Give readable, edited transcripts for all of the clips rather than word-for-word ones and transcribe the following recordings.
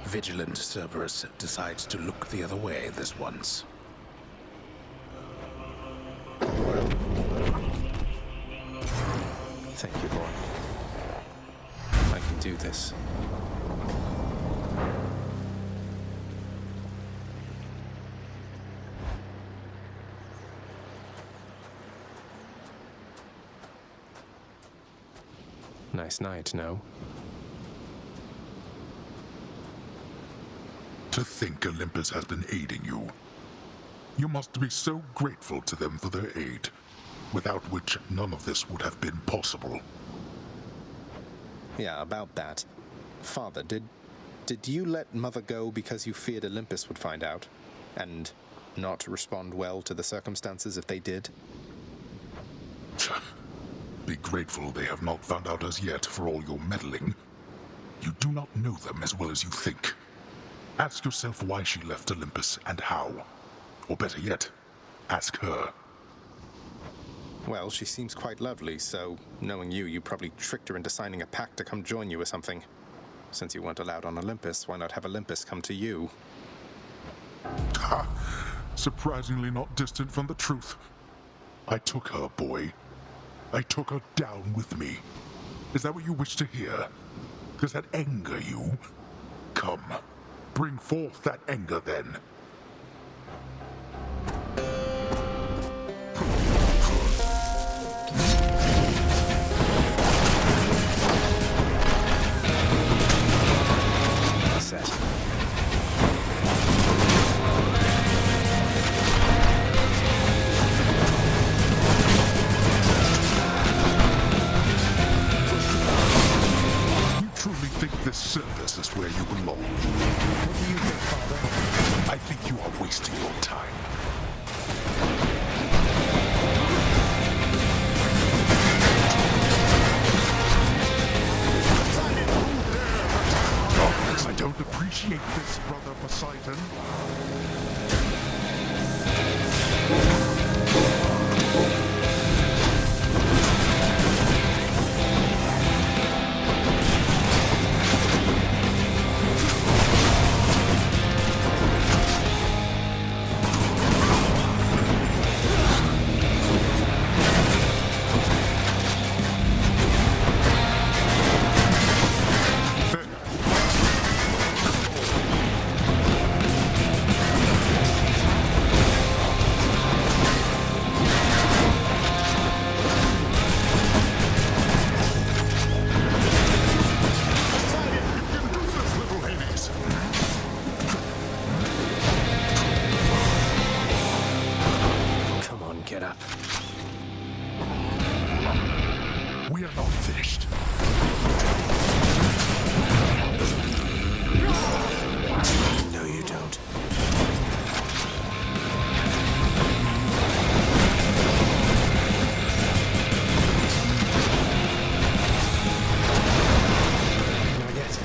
vigilant Cerberus decides to look the other way this once. Thank you, boy. I can do this. Nice night, no? To think Olympus has been aiding you. You must be so grateful to them for their aid, without which none of this would have been possible. Yeah, about that. Father, did you let Mother go because you feared Olympus would find out? And not respond well to the circumstances if they did? Be grateful they have not found out as yet for all your meddling. You do not know them as well as you think. Ask yourself why she left Olympus and how. Or better yet, ask her. Well, she seems quite lovely, so knowing you probably tricked her into signing a pact to come join you or something. Since you weren't allowed on Olympus, why not have Olympus come to you? Ha! Surprisingly not distant from the truth. I took her, boy. I took her down with me. Is that what you wish to hear? Does that anger you? Come, bring forth that anger then. Set. This service is where you belong. What do you think, Father? I think you are wasting your time. I don't appreciate this, Brother Poseidon. We are not finished. No, you don't. Not yet.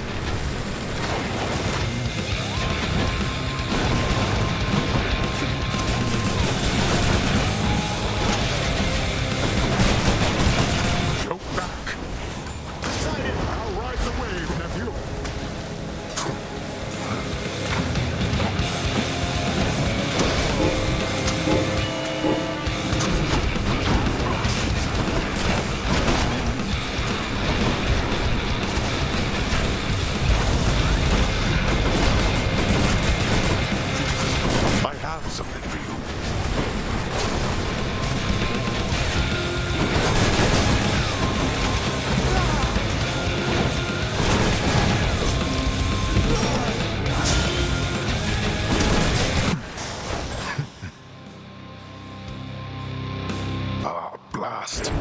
Blast!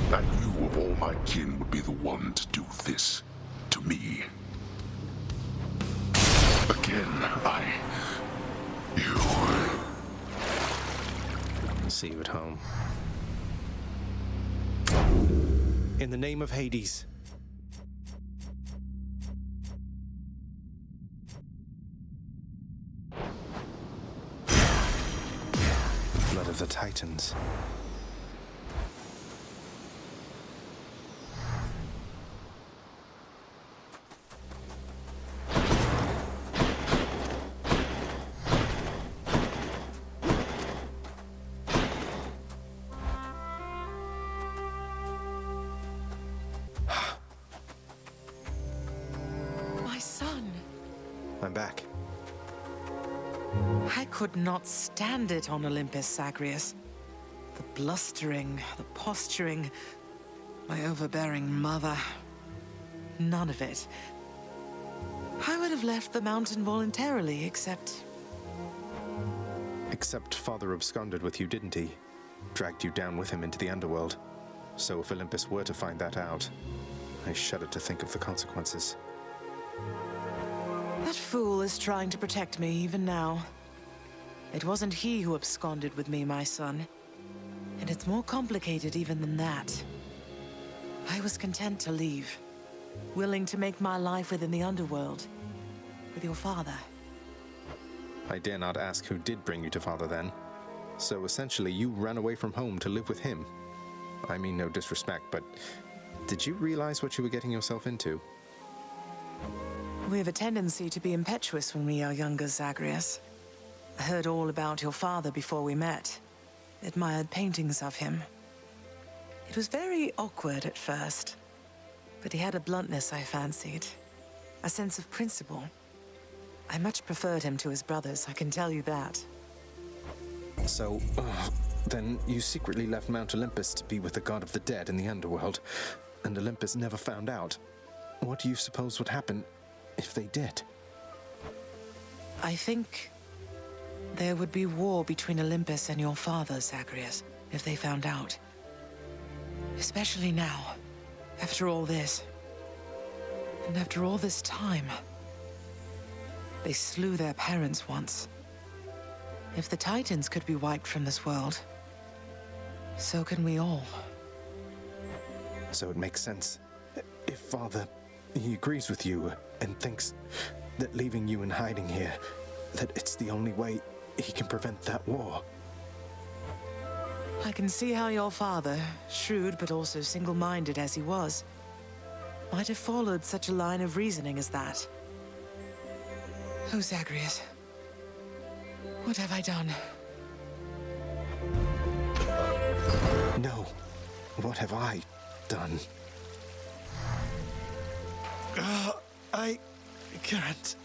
That you of all my kin would be the one to do this to me. Again, you. See you at home. In the name of Hades. Blood of the Titans. I'm back. I could not stand it on Olympus, Zagreus. The blustering, the posturing, my overbearing mother. None of it. I would have left the mountain voluntarily, except... Except Father absconded with you, didn't he? Dragged you down with him into the underworld. So if Olympus were to find that out, I shudder to think of the consequences. That fool is trying to protect me even now. It wasn't he who absconded with me, my son. And it's more complicated even than that. I was content to leave, willing to make my life within the underworld, with your father. I dare not ask who did bring you to Father then. So essentially, you ran away from home to live with him. I mean no disrespect, but did you realize what you were getting yourself into? We have a tendency to be impetuous when we are younger, Zagreus. I heard all about your father before we met. Admired paintings of him. It was very awkward at first, but he had a bluntness I fancied. A sense of principle. I much preferred him to his brothers, I can tell you that. So, then you secretly left Mount Olympus to be with the god of the dead in the underworld, and Olympus never found out. What do you suppose would happen if they did? I think there would be war between Olympus and your father, Zagreus, if they found out. Especially now, after all this. And after all this time. They slew their parents once. If the Titans could be wiped from this world, so can we all. So it makes sense. If Father, he agrees with you and thinks that leaving you in hiding here, that it's the only way he can prevent that war. I can see how your father, shrewd but also single-minded as he was, might have followed such a line of reasoning as that. Oh, Zagreus. What have I done? No. What have I done? I can't.